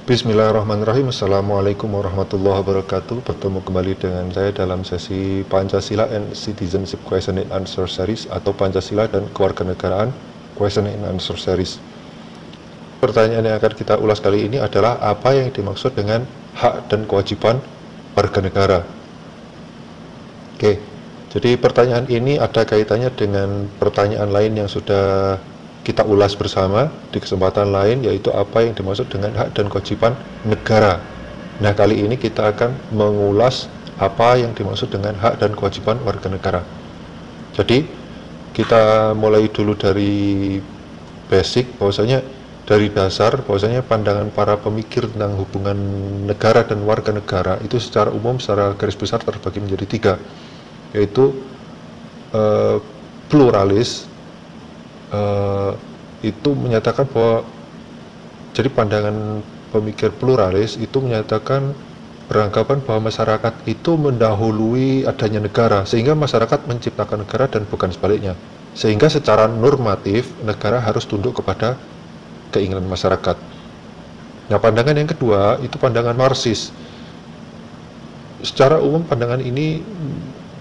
Bismillahirrahmanirrahim. Assalamualaikum warahmatullahi wabarakatuh. Bertemu kembali dengan saya dalam sesi Pancasila and Citizenship Question and Answer Series atau Pancasila dan Kewarganegaraan Question and Answer Series. Pertanyaan yang akan kita ulas kali ini adalah apa yang dimaksud dengan hak dan kewajiban warga negara. Oke, jadi pertanyaan ini ada kaitannya dengan pertanyaan lain yang sudah kita ulas bersama di kesempatan lain, yaitu apa yang dimaksud dengan hak dan kewajiban negara. Nah, kali ini kita akan mengulas apa yang dimaksud dengan hak dan kewajiban warga negara. Jadi kita mulai dulu dari basic, bahwasanya dari dasar, bahwasanya pandangan para pemikir tentang hubungan negara dan warga negara itu secara umum, secara garis besar terbagi menjadi tiga, yaitu pluralis. Itu menyatakan bahwa, jadi pandangan pemikir pluralis itu menyatakan beranggapan bahwa masyarakat itu mendahului adanya negara, sehingga masyarakat menciptakan negara dan bukan sebaliknya, sehingga secara normatif negara harus tunduk kepada keinginan masyarakat. Nah, pandangan yang kedua itu pandangan Marxis. Secara umum pandangan ini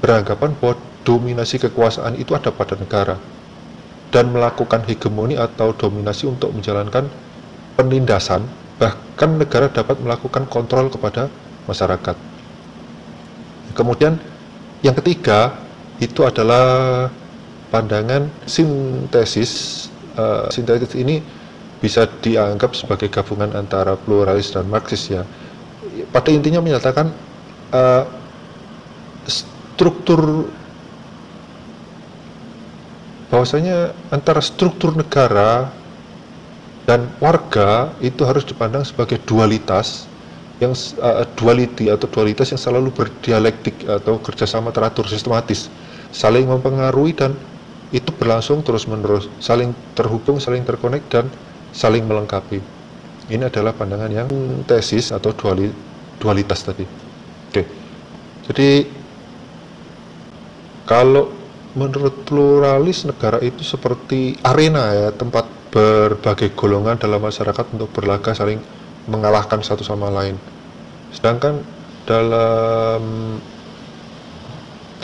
beranggapan bahwa dominasi kekuasaan itu ada pada negara dan melakukan hegemoni atau dominasi untuk menjalankan penindasan, bahkan negara dapat melakukan kontrol kepada masyarakat. Kemudian yang ketiga itu adalah pandangan sintesis. Sintesis ini bisa dianggap sebagai gabungan antara pluralis dan Marxis, ya. Pada intinya menyatakan struktur, bahwasanya antara struktur negara dan warga itu harus dipandang sebagai dualitas yang duality atau dualitas yang selalu berdialektik atau kerjasama teratur sistematis, saling mempengaruhi dan itu berlangsung terus-menerus, saling terhubung, saling terkonek dan saling melengkapi. Ini adalah pandangan yang tesis atau dualitas tadi. Oke. Jadi kalau menurut pluralis, negara itu seperti arena, ya, tempat berbagai golongan dalam masyarakat untuk berlaga saling mengalahkan satu sama lain. Sedangkan dalam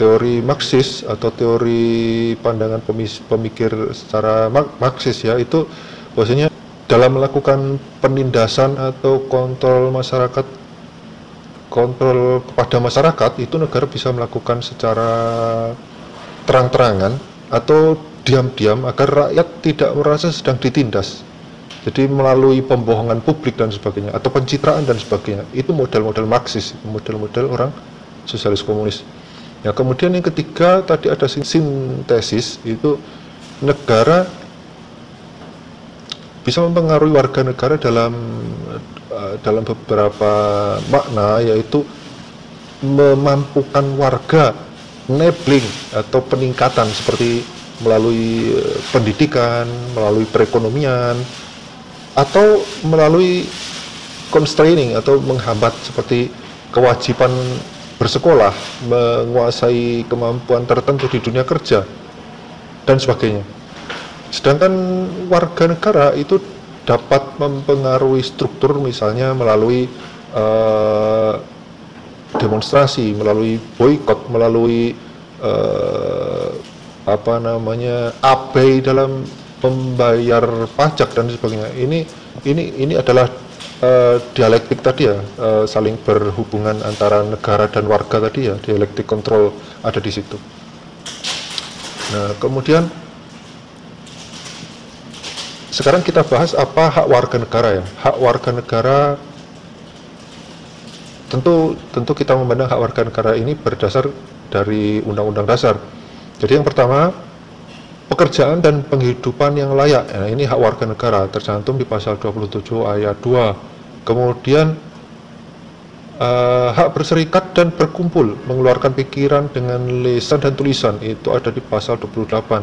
teori Marxis atau teori pandangan pemikir secara Marxis, ya, itu bahwasanya dalam melakukan penindasan atau kontrol masyarakat, kontrol kepada masyarakat, itu negara bisa melakukan secara terang-terangan atau diam-diam agar rakyat tidak merasa sedang ditindas. Jadi melalui pembohongan publik dan sebagainya, atau pencitraan dan sebagainya. Itu model-model Marxis, model-model orang sosialis komunis. Ya, kemudian yang ketiga tadi ada sintesis, itu negara bisa mempengaruhi warga negara dalam beberapa makna, yaitu memampukan warga, enabling atau peningkatan seperti melalui pendidikan, melalui perekonomian, atau melalui constraining atau menghambat seperti kewajiban bersekolah, menguasai kemampuan tertentu di dunia kerja dan sebagainya. Sedangkan warga negara itu dapat mempengaruhi struktur, misalnya melalui demonstrasi, melalui boikot, melalui abai dalam membayar pajak dan sebagainya. Ini adalah dialektik tadi, ya, saling berhubungan antara negara dan warga tadi, ya, dialektik kontrol ada di situ. Nah, kemudian sekarang kita bahas apa hak warga negara, ya. Hak warga negara, tentu kita memandang hak warga negara ini berdasar dari Undang-Undang Dasar. Jadi yang pertama, pekerjaan dan penghidupan yang layak. Nah, ini hak warga negara tercantum di pasal 27 ayat 2. Kemudian hak berserikat dan berkumpul, mengeluarkan pikiran dengan lisan dan tulisan, itu ada di pasal 28.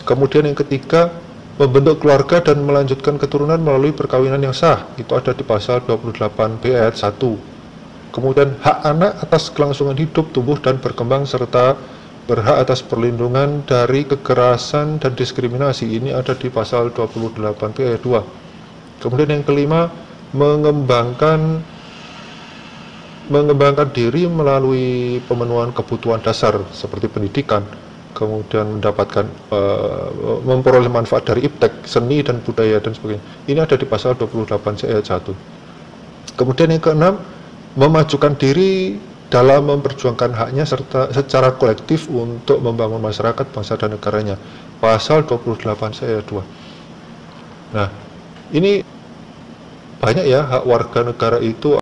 Kemudian yang ketiga, membentuk keluarga dan melanjutkan keturunan melalui perkawinan yang sah, itu ada di pasal 28B ayat 1. Kemudian hak anak atas kelangsungan hidup, tumbuh dan berkembang, serta berhak atas perlindungan dari kekerasan dan diskriminasi, ini ada di pasal 28B ayat 2. Kemudian yang kelima, mengembangkan diri melalui pemenuhan kebutuhan dasar seperti pendidikan, kemudian mendapatkan memperoleh manfaat dari iptek, seni dan budaya dan sebagainya. Ini ada di pasal 28 ayat 1. Kemudian yang keenam, memajukan diri dalam memperjuangkan haknya serta secara kolektif untuk membangun masyarakat, bangsa dan negaranya. Pasal 28 ayat 2. Nah, ini banyak ya hak warga negara itu.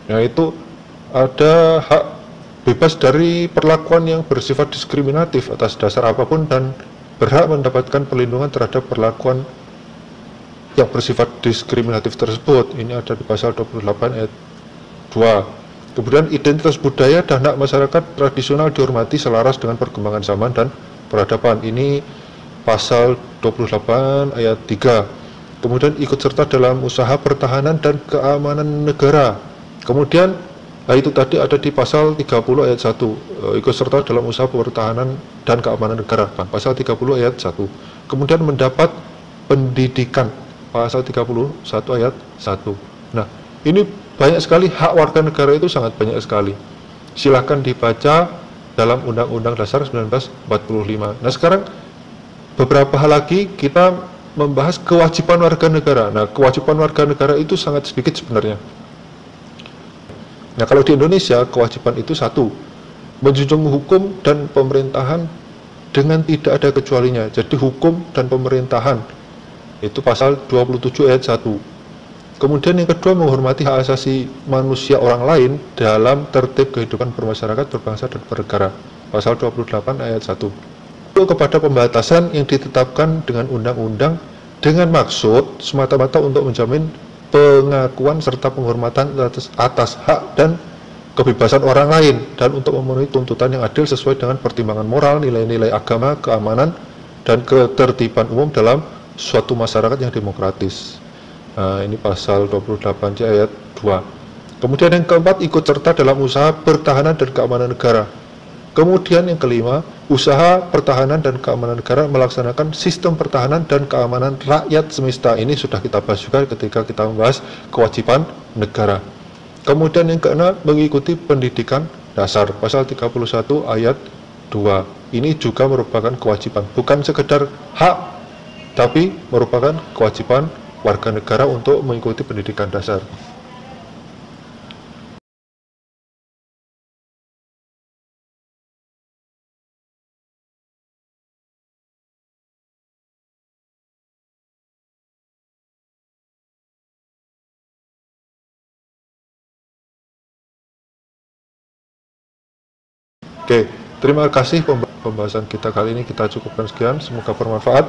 Yaitu ada hak bebas dari perlakuan yang bersifat diskriminatif atas dasar apapun dan berhak mendapatkan perlindungan terhadap perlakuan yang bersifat diskriminatif tersebut. Ini ada di pasal 28 ayat 2. Kemudian identitas budaya dan hak masyarakat tradisional dihormati selaras dengan perkembangan zaman dan peradaban. Ini pasal 28 ayat 3. Kemudian ikut serta dalam usaha pertahanan dan keamanan negara. Kemudian itu tadi ada di pasal 30 ayat 1, ikut serta dalam usaha pertahanan dan keamanan negara, pasal 30 ayat 1. Kemudian mendapat pendidikan, pasal 31 ayat 1. Nah, ini banyak sekali hak warga negara itu sangat banyak sekali. Silahkan dibaca dalam Undang-Undang Dasar 1945. Nah, sekarang beberapa hal lagi kita membahas kewajiban warga negara. Nah, kewajiban warga negara itu sangat sedikit sebenarnya. Nah, kalau di Indonesia, kewajiban itu satu, menjunjung hukum dan pemerintahan dengan tidak ada kecualinya. Jadi hukum dan pemerintahan, itu pasal 27 ayat 1. Kemudian yang kedua, menghormati hak asasi manusia orang lain dalam tertib kehidupan bermasyarakat, berbangsa, dan bernegara. Pasal 28 ayat 1. Kepada pembatasan yang ditetapkan dengan undang-undang dengan maksud semata-mata untuk menjamin pengakuan serta penghormatan atas hak dan kebebasan orang lain, dan untuk memenuhi tuntutan yang adil sesuai dengan pertimbangan moral, nilai-nilai agama, keamanan, dan ketertiban umum dalam suatu masyarakat yang demokratis. Nah, ini pasal 28 ayat 2. Kemudian yang keempat, ikut serta dalam usaha pertahanan dan keamanan negara. Kemudian yang kelima, usaha pertahanan dan keamanan negara melaksanakan sistem pertahanan dan keamanan rakyat semesta. Ini sudah kita bahas juga ketika kita membahas kewajiban negara. Kemudian yang keenam, mengikuti pendidikan dasar, pasal 31 ayat 2. Ini juga merupakan kewajiban, bukan sekedar hak, tapi merupakan kewajiban warga negara untuk mengikuti pendidikan dasar. Oke, terima kasih pembahasan kita kali ini, kita cukupkan sekian, semoga bermanfaat.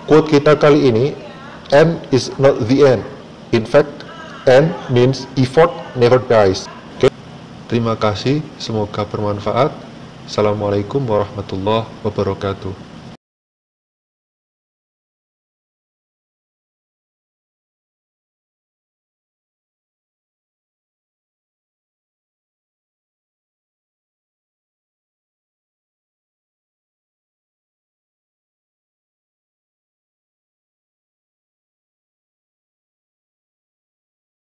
Quote kita kali ini, "End is not the end. In fact, end means effort never dies." Oke, terima kasih, semoga bermanfaat. Assalamualaikum warahmatullahi wabarakatuh.